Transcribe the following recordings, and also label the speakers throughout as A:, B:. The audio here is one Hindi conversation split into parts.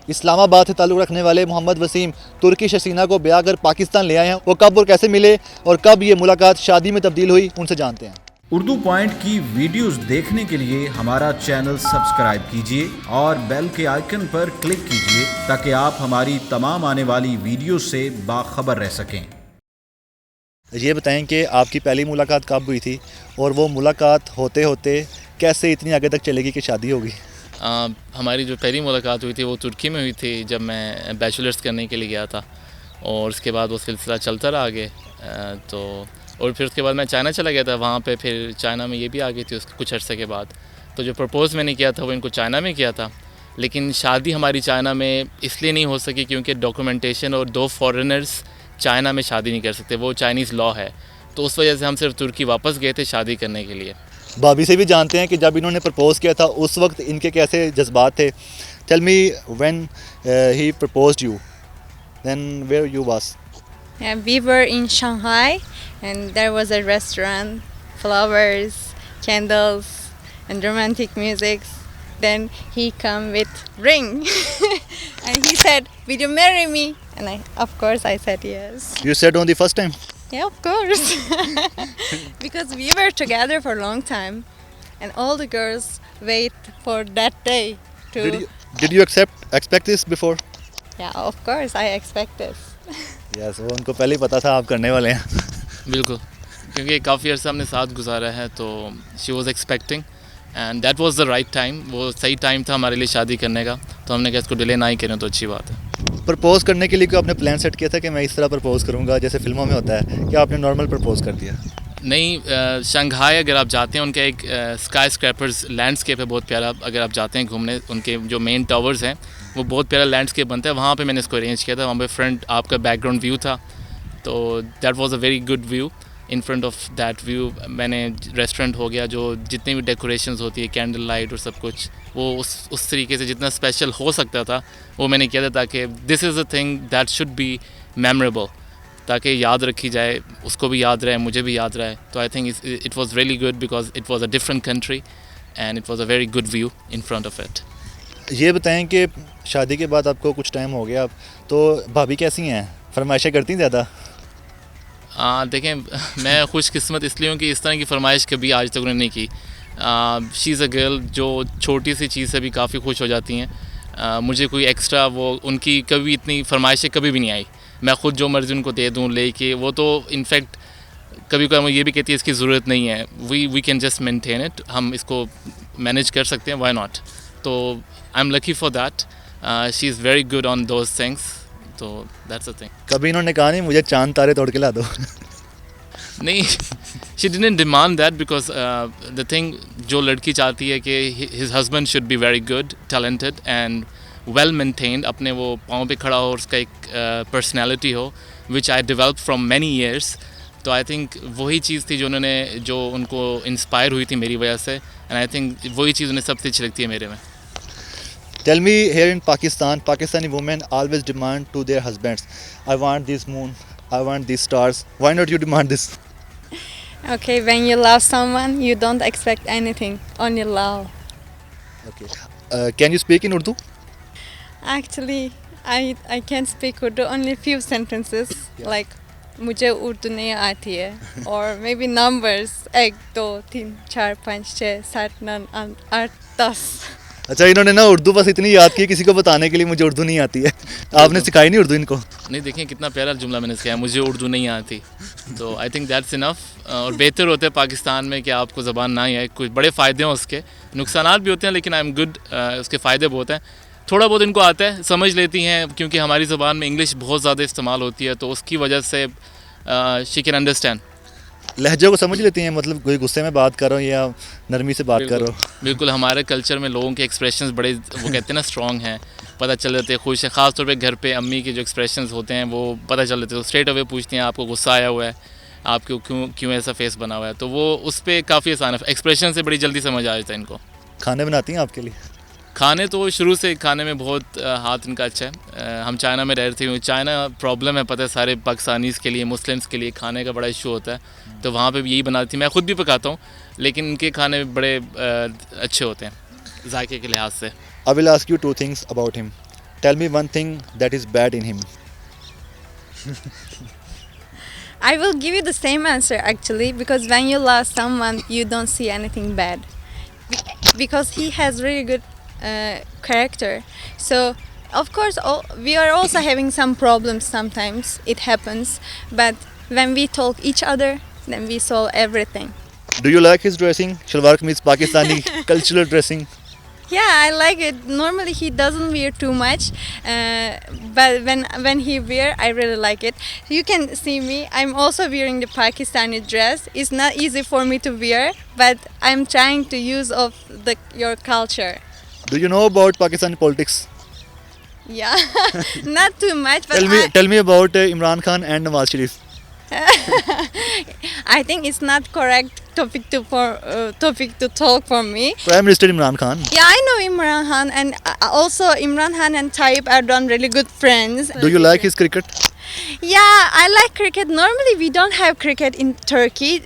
A: इस्लामाबाद से ताल्लुक़ रखने वाले मोहम्मद वसीम तुर्की हसीना को ब्याह कर पाकिस्तान ले आए हैं। वो कब और कैसे मिले और कब ये मुलाकात शादी में तब्दील हुई, उनसे जानते हैं।
B: उर्दू पॉइंट की वीडियोस देखने के लिए हमारा चैनल सब्सक्राइब कीजिए और बेल के आइकन पर क्लिक कीजिए ताकि आप हमारी तमाम आने वाली वीडियो से बाखबर रह सकें।
A: ये बताएं कि आपकी पहली मुलाकात कब हुई थी और वो मुलाकात होते होते कैसे इतनी आगे तक चलेगी कि शादी होगी?
C: हमारी जो पहली मुलाकात हुई थी वो तुर्की में हुई थी, जब मैं बैचलर्स करने के लिए गया था और उसके बाद वो सिलसिला चलता रहा आगे। तो और फिर उसके बाद मैं चाइना चला गया था, वहाँ पे फिर चाइना में ये भी आ गई थी उसके कुछ अर्से के बाद। तो जो प्रपोज़ मैंने किया था वो इनको चाइना में किया था, लेकिन शादी हमारी चाइना में इसलिए नहीं हो सकी क्योंकि डॉक्यूमेंटेशन और 2 फॉरेनर्स चाइना में शादी नहीं कर सकते, वो चाइनीज़ लॉ है। तो उस वजह से हम सिर्फ तुर्की वापस गए थे शादी करने के लिए।
A: भाभी से भी जानते हैं कि जब इन्होंने प्रपोज़ किया था उस वक्त इनके कैसे जज्बात थे। Tell me when he proposed you, then where you was?
D: Yeah, we were in Shanghai and there was a restaurant, flowers, candles and romantic music. Then he come with ring and he said, "Will you marry me?" And of course I said yes.
A: You said on the first time?
D: Yeah, of course. Because we were together for a long time and all the girls wait for that day to
A: Did you expect this before?
D: Yeah, of course I expect this.
A: Yes, वो उनको पहले ही पता था आप करने वाले हैं।
C: बिल्कुल, क्योंकि काफ़ी अर्सा हमने साथ गुजारा है, तो she was expecting and that was the right time. वो सही टाइम था हमारे लिए शादी करने का, तो हमने कहा इसको डिले ना ही करें तो अच्छी बात है।
A: प्रपोज़ करने के लिए कोई आपने प्लान सेट किया था कि मैं इस तरह प्रपोज़ करूँगा जैसे फिल्मों में होता है, कि आपने नॉर्मल प्रपोज़ कर दिया?
C: नहीं, शंघाई अगर आप जाते हैं उनका एक स्काई स्क्रैपर्स लैंडस्केप है बहुत प्यारा। अगर आप जाते हैं घूमने, उनके जो मेन टावर्स हैं वो बहुत प्यारा लैंडस्केप बनता है, वहाँ पे मैंने इसको अरेंज किया था। वहाँ पे फ्रंट आपका बैकग्राउंड व्यू था, तो that was a very good view. In front of that view मैंने रेस्टोरेंट हो गया, जो जितनी भी डेकोरेशंस होती है, कैंडल लाइट और सब कुछ, वो उस तरीके से जितना स्पेशल हो सकता था वो मैंने किया था, ताकि this is a thing that should be memorable, ताकि याद रखी जाए, उसको भी याद रहे, मुझे भी याद रहे। तो I think it was really good because it was a different country and it was a very good view in front of it.
A: ये बताएं कि शादी के बाद आपको कुछ टाइम हो गया, तो भाभी कैसी हैं? फरमाइशें करती हैं ज़्यादा?
C: देखें, मैं खुशकिस्मत इसलिए हूँ कि इस तरह की फरमाइश कभी आज तक उन्होंने नहीं की। शी इज़ अ गर्ल जो छोटी सी चीज़ से भी काफ़ी खुश हो जाती हैं। मुझे कोई एक्स्ट्रा वो उनकी कभी इतनी फरमाइशें कभी भी नहीं आई। मैं ख़ुद जो मर्ज़ी उनको दे दूँ लेके, वो तो इनफैक्ट कभी कभी ये भी कहती है इसकी ज़रूरत नहीं है, we can just maintain it, हम इसको मैनेज कर सकते हैं, व्हाई नॉट। तो I am lucky for that. She is very good on those things, तो दैट्स अ थिंग।
A: कभी इन्होंने कहा नहीं मुझे चांद तारे तोड़ के ला दो?
C: नहीं, she didn't demand that because the thing जो लड़की चाहती है कि his husband should be very good, talented and well maintained, अपने वो पाँव पे खड़ा हो और उसका एक पर्सनैलिटी हो, which I develop from many years. तो आई थिंक वही चीज़ थी जो उनको इंस्पायर हुई थी मेरी वजह से, एंड आई थिंक वही चीज़ उन्हें सबसे अच्छी लगती है मेरे में।
A: Tell me, here in Pakistan, Pakistani women always demand to their husbands, I want this moon, I want these stars. Why not you demand this?
D: Okay, when you love someone, you don't expect anything, only love.
A: Okay. Can you speak in Urdu?
D: Actually, I can speak Urdu only few sentences.
A: Yeah.
D: Like मुझे उर्दू नहीं आती है, और maybe numbers 1 2 3 4 5 6 7 9 8 10.
A: अच्छा, इन्होंने ना उर्दू बस इतनी याद की किसी को बताने के लिए मुझे उर्दू नहीं आती है। आपने सिखाई नहीं उर्दू इनको?
C: नहीं, देखें कितना प्यारा जुमला मैंने सिखाया, मुझे उर्दू नहीं आती। तो आई थिंक दैट्स इनफ। और बेहतर होता है पाकिस्तान में कि आपको ज़बान ना ही आए। कुछ बड़े फ़ायदे हैं उसके, नुकसानात भी होते हैं, लेकिन आई एम गुड, उसके फ़ायदे बहुत हैं। थोड़ा बहुत इनको आता है, समझ लेती हैं, क्योंकि हमारी ज़बान में इंग्लिश बहुत ज़्यादा इस्तेमाल होती है, तो उसकी वजह से शी कैन अंडरस्टैंड।
A: लहजे को समझ लेती हैं, मतलब कोई गुस्से में बात कर रहा हो या नरमी से बात कर रहा हो?
C: बिल्कुल, हमारे कल्चर में लोगों के एक्सप्रेशंस बड़े, वो कहते हैं ना, स्ट्रॉन्ग हैं, पता चल जाते हैं, खुश है। ख़ास तौर पे घर पे अम्मी के जो एक्सप्रेशंस होते हैं वो पता चल जाते हैं, तो स्ट्रेट अवे पूछती हैं आपको गुस्सा आया हुआ है, आपको क्यों ऐसा फेस बना हुआ है, तो वो उस पर काफ़ी आसान है, एक्सप्रेशन से बड़ी जल्दी समझ आ जाता है इनको।
A: खाने बनाती हैं आपके लिए?
C: खाने तो शुरू से खाने में बहुत हाथ इनका अच्छा है। हम चाइना में रह रहे थे, चाइना प्रॉब्लम है, पता है सारे पाकिस्तानीज़ के लिए, मुस्लिम्स के लिए खाने का बड़ा इशू होता है, तो वहाँ पे भी यही बनाती थी। मैं ख़ुद भी पकाता हूँ, लेकिन इनके खाने बड़े अच्छे होते हैं जायके के लिहाज से।
A: I will ask you two things about him. Tell me one thing that is bad in him.
D: I will give you the same answer actually, because when you love someone, you don't see anything bad. Because he has really good character. So, of course, we are also having some problems sometimes. It happens. But when we talk each other, then we solve everything.
A: Do you like his dressing? Shalwar kameez Pakistani cultural dressing.
D: Yeah, I like it. Normally he doesn't wear too much, but when he wear, I really like it. You can see me. I'm also wearing the Pakistani dress. It's not easy for me to wear, but I'm trying to use of your culture.
A: Do you know about Pakistani politics?
D: Yeah, not too much, but
A: Tell me about Imran Khan and Nawaz Sharif.
D: I think it's not correct topic to talk for me.
A: Prime Minister Imran Khan.
D: Yeah, I know Imran Khan, and also Imran Khan and Tayyip Erdogan really good friends.
A: Do you like his cricket?
D: Yeah, I like cricket. Normally, we don't have cricket in Turkey.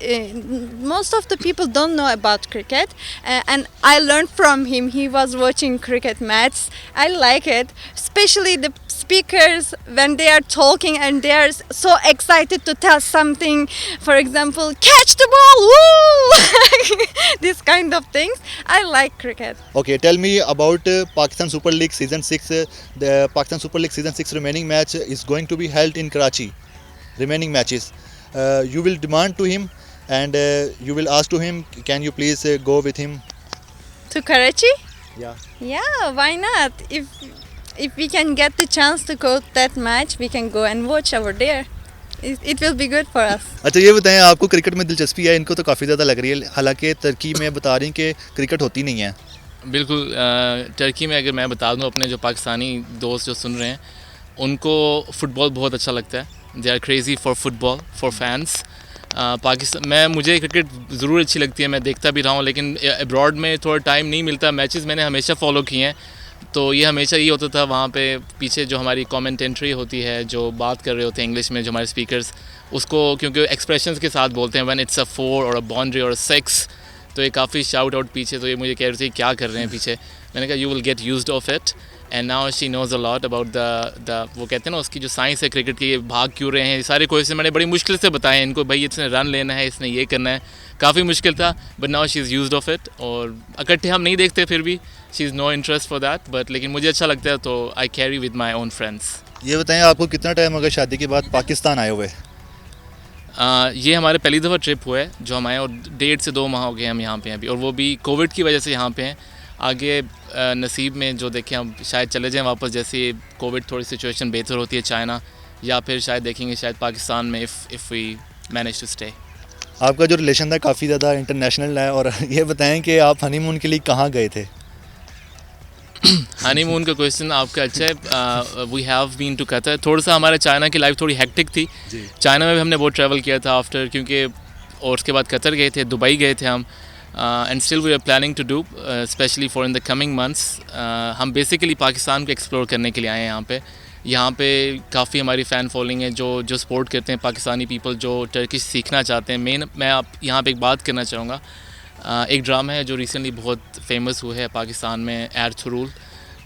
D: Most of the people don't know about cricket, and I learned from him. He was watching cricket match. I like it, especially the speakers when they are talking and they are so excited to tell something. For example, catch the ball, woo! This kind of things. I like cricket.
A: Okay, tell me about Pakistan Super League Season 6. The Pakistan Super League Season 6 remaining match is going to be held in Karachi. Remaining matches. You will demand to him and you will ask to him, can you please go with him?
D: To Karachi?
A: Yeah.
D: Yeah, why not? If we can get the chance to go to that match, we can go and watch over there. It will be good for us.
A: अच्छा ये बताएं, आपको क्रिकेट में दिलचस्पी है? इनको तो काफ़ी ज़्यादा लग रही है, हालांकि तुर्की में बता रही हैं कि क्रिकेट होती नहीं है.
C: बिल्कुल टर्की में अगर मैं बता दूं, अपने जो पाकिस्तानी दोस्त जो सुन रहे हैं उनको फ़ुटबॉल बहुत अच्छा लगता है. They are crazy for football, for fans. मुझे क्रिकेट ज़रूर अच्छी लगती है, मैं देखता भी रहा हूँ, लेकिन अब्रॉड में थोड़ा टाइम नहीं मिलता. मैचेस मैंने हमेशा फॉलो किए हैं, तो ये हमेशा ये होता था वहाँ पे पीछे जो हमारी कमेंटेटरी होती है, जो बात कर रहे होते हैं इंग्लिश में, जो हमारे स्पीकर्स उसको क्योंकि एक्सप्रेशंस के साथ बोलते हैं, व्हेन इट्स अ 4 और अ बाउंड्री और अ 6, तो ये काफ़ी शाउट आउट पीछे. तो ये मुझे कह रही थी क्या कर रहे हैं पीछे. मैंने कहा you will get used of it. And now she knows a lot about the वो कहते हैं ना उसकी जो साइंस है क्रिकेट की, ये भाग क्यों रहे हैं, ये सारे क्वेश्चन मैंने बड़ी मुश्किल से बताए इनको. भाई इसने रन लेना है, इसने ये करना है, काफ़ी मुश्किल था. But now she is used of it. और इकट्ठे हम नहीं देखते, फिर भी she is no interest for that. But लेकिन मुझे अच्छा लगता है, तो I carry with my own friends.
A: ये बताएं, आपको कितना टाइम हो गया शादी के बाद पाकिस्तान आए हुए?
C: ये हमारे पहली दफ़ा ट्रिप हुआ है जो हम आए, और 1.5 से 2 माह हो गए हम यहाँ पे हैं अभी, और वो भी कोविड की वजह से यहाँ पे हैं. आगे नसीब में जो देखें हम शायद चले जाएं वापस, जैसे कोविड थोड़ी सिचुएशन बेहतर होती है चाइना, या फिर शायद देखेंगे शायद पाकिस्तान में if we manage to stay.
A: आपका जो रिलेशन था काफ़ी ज़्यादा इंटरनेशनल है, और ये बताएं कि आप हनीमून के लिए कहाँ गए थे?
C: हनीमून का क्वेश्चन आपका अच्छा है. We have been to Qatar. थोड़ा सा हमारे चाइना की लाइफ थोड़ी हेक्टिक थी. चाइना में भी हमने बहुत ट्रैवल किया था आफ्टर, क्योंकि और उसके बाद कतर गए थे, दुबई गए थे हम. And still we are planning to do specially for in the coming months. हम बेसिकली पाकिस्तान को एक्सप्लोर करने के लिए आए हैं यहाँ पे. यहाँ पे काफ़ी हमारी फ़ैन फॉलोइंग है जो सपोर्ट करते हैं पाकिस्तानी पीपल, जो टर्किश सीखना चाहते हैं. मैं आप यहाँ पे एक बात करना चाहूँगा. एक ड्रामा है जो रिसेंटली बहुत फेमस हुआ है पाकिस्तान में, Ertugrul,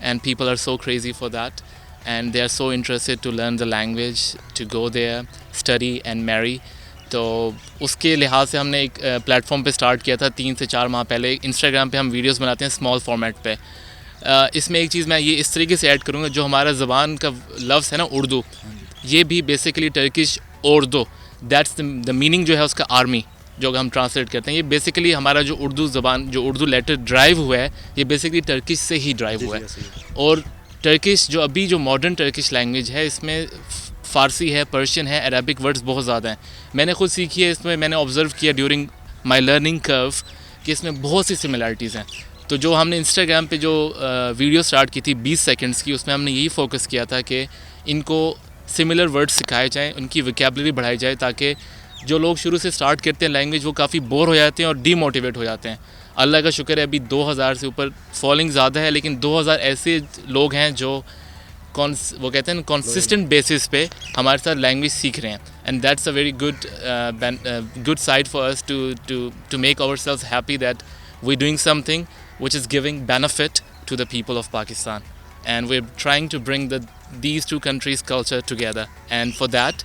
C: and people are so crazy for that, and they are so interested to learn the language, to go there, study and marry. तो उसके लिहाज से हमने एक प्लेटफॉर्म पे स्टार्ट किया था 3 से 4 माह पहले. इंस्टाग्राम पे हम वीडियोस बनाते हैं स्मॉल फॉर्मेट पे. इसमें एक चीज़ मैं ये इस तरीके से ऐड करूँगा, जो हमारा ज़बान का लफ्ज़ है ना उर्दू, ये भी basically Turkish Urdu, that's the meaning जो है उसका आर्मी, जो हम ट्रांसलेट करते हैं. ये बेसिकली हमारा जो उर्दू ज़बान, जो उर्दू लेटर ड्राइव हुआ है, ये बेसिकली टर्किश से ही ड्राइव हुआ है. और टर्किश जो अभी जो मॉडर्न टर्किश लैंग्वेज है, इसमें फ़ारसी है, पर्शियन है, अरबिक वर्ड्स बहुत ज़्यादा हैं. मैंने खुद सीखी है, इसमें मैंने ऑब्ज़र्व किया ड्यूरिंग माई लर्निंग कर्व कि इसमें बहुत सी सिमिलरिटीज़ हैं. तो जो हमने इंस्टाग्राम पे जो वीडियो स्टार्ट की थी 20 सेकंड्स की, उसमें हमने यही फोकस किया था कि इनको सिमिलर वर्ड्स सिखाए जाएँ, उनकी वोकैबुलरी बढ़ाई जाए, ताकि जो लोग शुरू से स्टार्ट करते हैं लैंग्वेज, वो काफ़ी बोर हो जाते हैं और डीमोटिवेट हो जाते हैं. अल्लाह का शुक्र है अभी 2000 से ऊपर फॉलोइंग ज़्यादा है, लेकिन 2000 ऐसे लोग हैं जो वो कहते हैं कंसिस्टेंट बेसिस पे हमारे साथ लैंग्वेज सीख रहे हैं. And that's a very good side for us to make ourselves happy that we doing something which is giving benefit to the people of Pakistan. and we're trying to bring these two countries' culture together. And for that,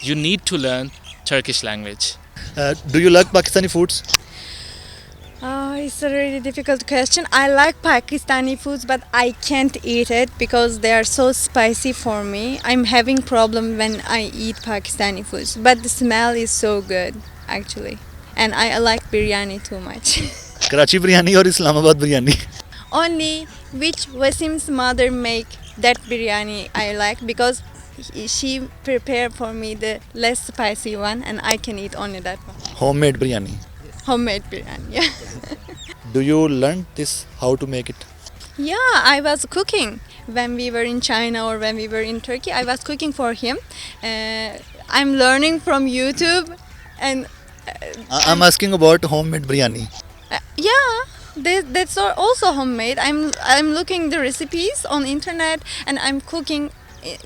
C: you need to learn Turkish language.
A: Do you like Pakistani foods?
D: It's a really difficult question. I like Pakistani foods, but I can't eat it because they are so spicy for me. I'm having problem when I eat Pakistani foods, but the smell is so good actually, and I like biryani too much.
A: Karachi biryani or Islamabad biryani?
D: Only which Wasim's mother make that biryani I like, because she prepare for me the less spicy one, and I can eat only that one.
A: Homemade biryani.
D: Homemade biryani, yeah.
A: Do you learn this, how to make it?
D: Yeah, I was cooking when we were in China or when we were in Turkey. I was cooking for him. I'm learning from YouTube, and
A: I'm asking about homemade biryani.
D: yeah, that's also homemade. I'm looking the recipes on internet, and I'm cooking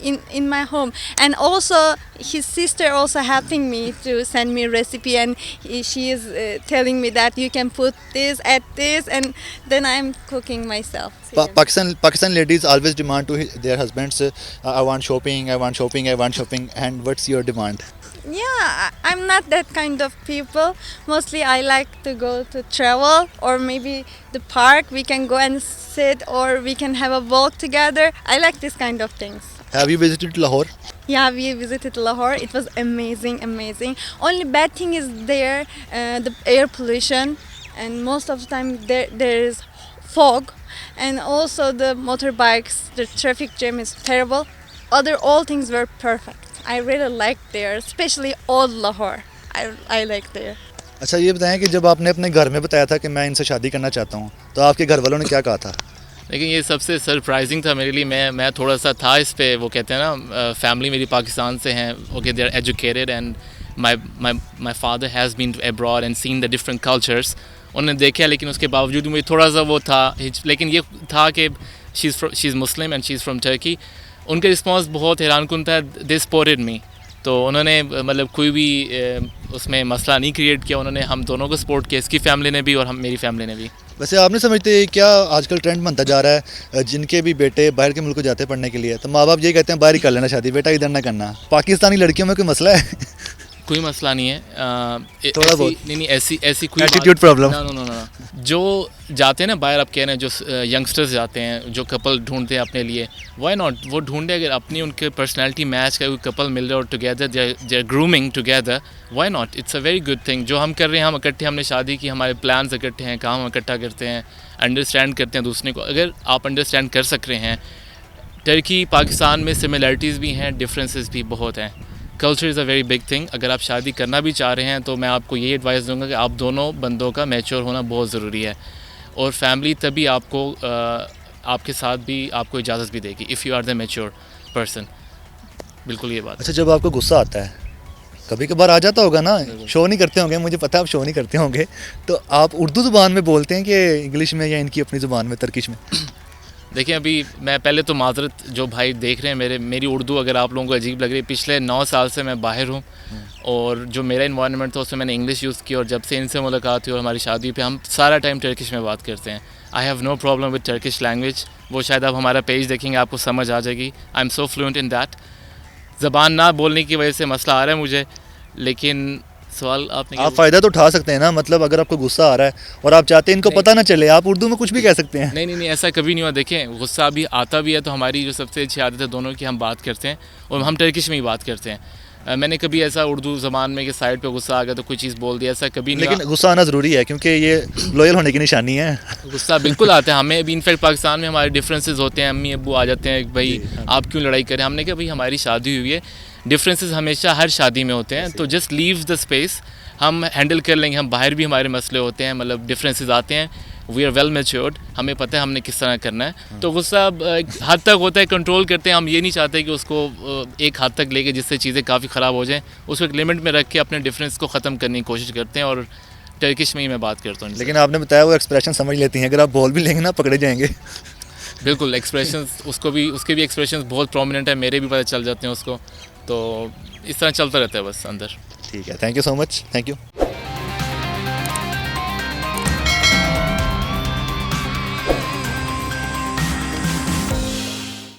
D: in my home. And also his sister also helping me to send me recipe, and she is telling me that you can put this, add this, and then I'm cooking myself.
A: Pakistan ladies always demand to their husbands, I want shopping, I want shopping, I want shopping. And what's your demand?
D: Yeah, I'm not that kind of people. Mostly I like to go to travel, or maybe the park. We can go and sit, or we can have a walk together. I like this kind of things.
A: Have you visited Lahore?
D: Yeah, we visited Lahore. It was amazing, amazing. Only bad thing is there, the air pollution, and most of the time there is fog, and also the motorbikes, the traffic jam is terrible. All things were perfect. I really liked there, especially old Lahore. I like there.
A: अच्छा ये बताएं कि जब आपने अपने घर में बताया था कि मैं इनसे शादी करना चाहता हूँ, तो आपके घर वालों ने क्या कहा था?
C: लेकिन ये सबसे सरप्राइजिंग था मेरे लिए. मैं थोड़ा सा था इस पे, वो कहते हैं ना, फैमिली मेरी पाकिस्तान से हैं, okay, they are educated, and my father has been abroad and seen the different cultures. उन्होंने देखा, लेकिन उसके बावजूद मुझे थोड़ा सा वो था, लेकिन ये था कि she is Muslim and she is from Turkey. उनका रिस्पॉन्स बहुत हैरानकुन था. They supported me. तो उन्होंने मतलब कोई भी उसमें मसला नहीं क्रिएट किया. उन्होंने हम दोनों को सपोर्ट किया, इसकी फैमिली ने भी और मेरी फैमिली ने भी.
A: वैसे आप नहीं समझते क्या आजकल ट्रेंड बनता जा रहा है, जिनके भी बेटे बाहर के मुल्क को जाते हैं पढ़ने के लिए, तो माँ बाप ये कहते हैं बाहर ही कर लेना शादी, बेटा इधर ना करना. पाकिस्तानी लड़कियों में कोई मसला है?
C: कोई मसला नहीं है.
A: थोड़ा बहुत
C: नहीं ऐसी कोई
A: एटीट्यूड प्रॉब्लम.
C: नो. जो जाते हैं ना बाहर, आप कह रहे हैं जो यंगस्टर्स जाते हैं, जो कपल ढूंढते हैं अपने लिए, व्हाई नॉट, वो ढूंढे. अगर अपनी उनके पर्सनैलिटी मैच का कोई कपल मिल रहा है और together they are grooming together, why not. It's a very good thing. जो हम कर रहे हैं, हम इकट्ठे, हमने शादी की, हमारे प्लान्स इकट्ठे हैं, काम इकट्ठा करते हैं, अंडरस्टैंड करते हैं दूसरे को. अगर आप अंडरस्टैंड कर सक रहे हैं, टर्की पाकिस्तान में सिमिलरिटीज़ भी हैं, डिफरेंसेस भी बहुत हैं. Culture is a very big thing. अगर आप शादी करना भी चाह रहे हैं, तो मैं आपको यही एडवाइस दूंगा कि आप दोनों बंदों का मैच्योर होना बहुत ज़रूरी है, और फैमिली तभी आपको आपके साथ भी आपको इजाज़त भी देगी, if you are the mature person. बिल्कुल ये बात.
A: अच्छा, जब आपको गुस्सा आता है, कभी कभार आ जाता होगा ना, शो नहीं करते होंगे, मुझे पता है आप शो नहीं करते होंगे, तो आप उर्दू ज़ुबान में बोलते हैं कि इंग्लिश में, या इनकी अपनी ज़ुबान में, तर्किश में?
C: देखिए, अभी मैं पहले तो माजरत, जो भाई देख रहे हैं मेरी उर्दू अगर आप लोगों को अजीब लग रही है, पिछले 9 साल से मैं बाहर हूँ, और जो मेरा इन्वायरमेंट था उसमें मैंने इंग्लिश यूज़ की, और जब से इनसे मुलाकात हुई और हमारी शादी पे हम सारा टाइम टर्किश में बात करते हैं. I have no problem with Turkish language. वो शायद आप हमारा पेज देखेंगे, आपको समझ आ जाएगी. I am so fluent in that. ज़बान ना बोलने की वजह से मसला आ रहा है मुझे, लेकिन सवाल आपने,
A: आप फ़ायदा तो उठा सकते हैं ना, मतलब अगर आपको गुस्सा आ रहा है और आप चाहते हैं इनको पता ना चले, आप उर्दू में कुछ भी कह सकते हैं.
C: नहीं, ऐसा कभी नहीं हुआ. देखें, गुस्सा भी आता भी है, तो हमारी जो सबसे अच्छी आदत है दोनों की, हम बात करते हैं और हम टर्किश में ही बात करते हैं. मैंने कभी ऐसा उर्दू ज़बान में कि साइड पे गुस्सा आ गया तो कोई चीज़ बोल दिया, ऐसा कभी नहीं.
A: लेकिन गुस्सा आना ज़रूरी है, क्योंकि ये लॉयल होने की निशानी है.
C: गुस्सा बिल्कुल आता है हमें भी. इनफैक्ट पाकिस्तान में हमारे डिफरेंसेस होते हैं, अम्मी अब्बू आ जाते हैं, भाई आप क्यों लड़ाई करें. हमने कहा भाई हमारी शादी हुई है, डिफरेंसेस हमेशा हर शादी में होते हैं, तो जस्ट लीव द स्पेस, हम हैंडल कर लेंगे. हम बाहर भी हमारे मसले होते हैं, मतलब डिफरेंसेस आते हैं. वी आर वेल मैच्योर्ड, हमें पता है हमने किस तरह करना है. तो गुस्सा हद तक होता है, कंट्रोल करते हैं. हम ये नहीं चाहते कि उसको एक हद तक लेके जिससे चीज़ें काफ़ी ख़राब हो जाएं, उसको एक लिमिट में रख के अपने डिफरेंस को ख़त्म करने की कोशिश करते हैं, और टर्किश में ही मैं बात करता हूँ.
A: लेकिन आपने बताया वो एक्सप्रेशन समझ लेती हैं, अगर आप बोल भी लेंगे ना पकड़े जाएंगे.
C: बिल्कुल, एक्सप्रेशंस उसके भी एक्सप्रेशंस बहुत प्रोमिनेंट है, मेरे भी पता चल जाते हैं उसको. तो इस तरह चलता रहता है बस अंदर.
A: ठीक है, thank you so much. Thank you.